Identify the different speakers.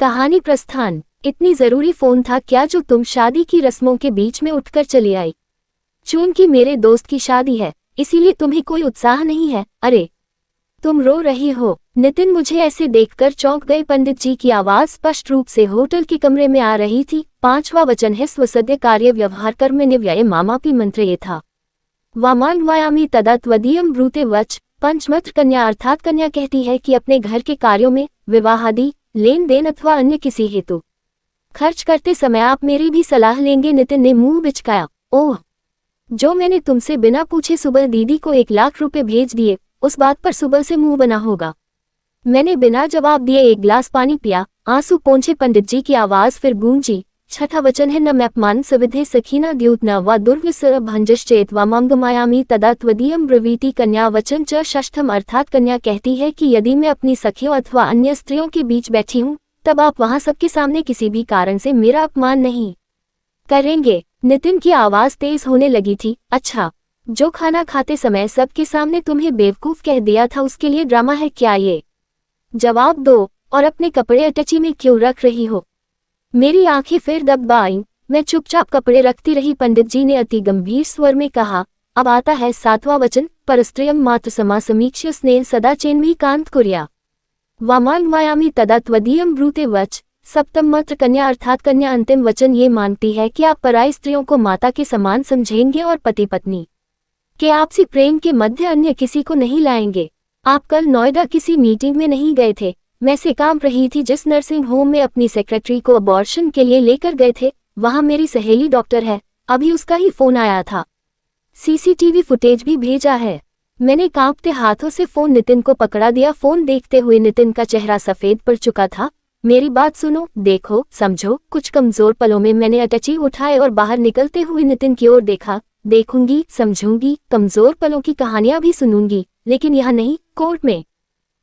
Speaker 1: कहानी प्रस्थान। इतनी जरूरी फोन था क्या जो तुम शादी की रस्मों के बीच में उठकर चली आई? चूंकि मेरे दोस्त की शादी है इसीलिए तुम्हें कोई उत्साह नहीं है। अरे तुम रो रही हो। नितिन मुझे ऐसे देखकर चौंक गए। पंडित जी की आवाज स्पष्ट रूप से होटल के कमरे में आ रही थी। 5वां वचन है स्वसद्य कार्य व्यवहार कर्म निव्यय मामापि मंत्र ये था। वामान्वयामि तदा त्वदीयं ब्रूते वच। पंचमत्र कन्या अर्थात कन्या कहती है कि अपने घर के कार्यों में विवाहादि लेन देन अथवा अन्य किसी हेतु खर्च करते समय आप मेरी भी सलाह लेंगे। नितिन ने मुंह बिचकाया। ओह, जो मैंने तुमसे बिना पूछे सुबह दीदी को 1 लाख रुपए भेज दिए, उस बात पर सुबह से मुंह बना होगा। मैंने बिना जवाब दिए 1 गिलास पानी पिया, आंसू पोंछे। पंडित जी की आवाज फिर गूंजी। 6ठा वचन है न मैपमान सविधे सखीना द्यूत न व दुर्व्यसर भंजश्चेत वामांगमायामी तदा त्वदीयं ब्रवीति कन्या वचन च 6ठम अर्थात कन्या कहती है कि यदि मैं अपनी सखियों अथवा अन्य स्त्रियों के बीच बैठी हूँ तब आप वहां सबके सामने किसी भी कारण से मेरा अपमान नहीं करेंगे। नितिन की आवाज तेज होने लगी थी। अच्छा, जो खाना खाते समय सबके सामने तुम्हें बेवकूफ कह दिया था उसके लिए ड्रामा है क्या ये? जवाब दो। और अपने कपड़े अटैची में क्यों रख रही हो? मेरी आंखें फिर दब आईं। मैं चुपचाप कपड़े रखती रही। पंडित जी ने अति गंभीर स्वर में कहा। अब आता है 7वां वचन। परस्त्रियम मात्र समा समीक्ष्य स्नेह सदा चेन्वी कांत कुर्या वामान्वयामि तदा त्वदीयं ब्रूते वच। 7वां मत्र कन्या अर्थात कन्या अंतिम वचन ये मानती है कि आप पराई स्त्रियों को माता के समान समझेंगे और पति पत्नी के आपसी प्रेम के मध्य अन्य किसी को नहीं लाएंगे। आप कल नोएडा किसी मीटिंग में नहीं गए थे? मैं से काम रही थी जिस नर्सिंग होम में अपनी सेक्रेटरी को अबॉर्शन के लिए लेकर गए थे। वहां मेरी सहेली डॉक्टर है, अभी उसका ही फोन आया था। सीसीटीवी फुटेज भी भेजा है। मैंने कांपते हाथों से फोन नितिन को पकड़ा दिया। फोन देखते हुए नितिन का चेहरा सफेद पड़ चुका था। मेरी बात सुनो, देखो, समझो। कुछ कमजोर पलों में मैंने अटैची उठाए और बाहर निकलते हुए नितिन की ओर देखा। देखूंगी, समझूंगी, कमजोर पलों की कहानियां भी सुनूंगी, लेकिन यहाँ नहीं, कोर्ट में।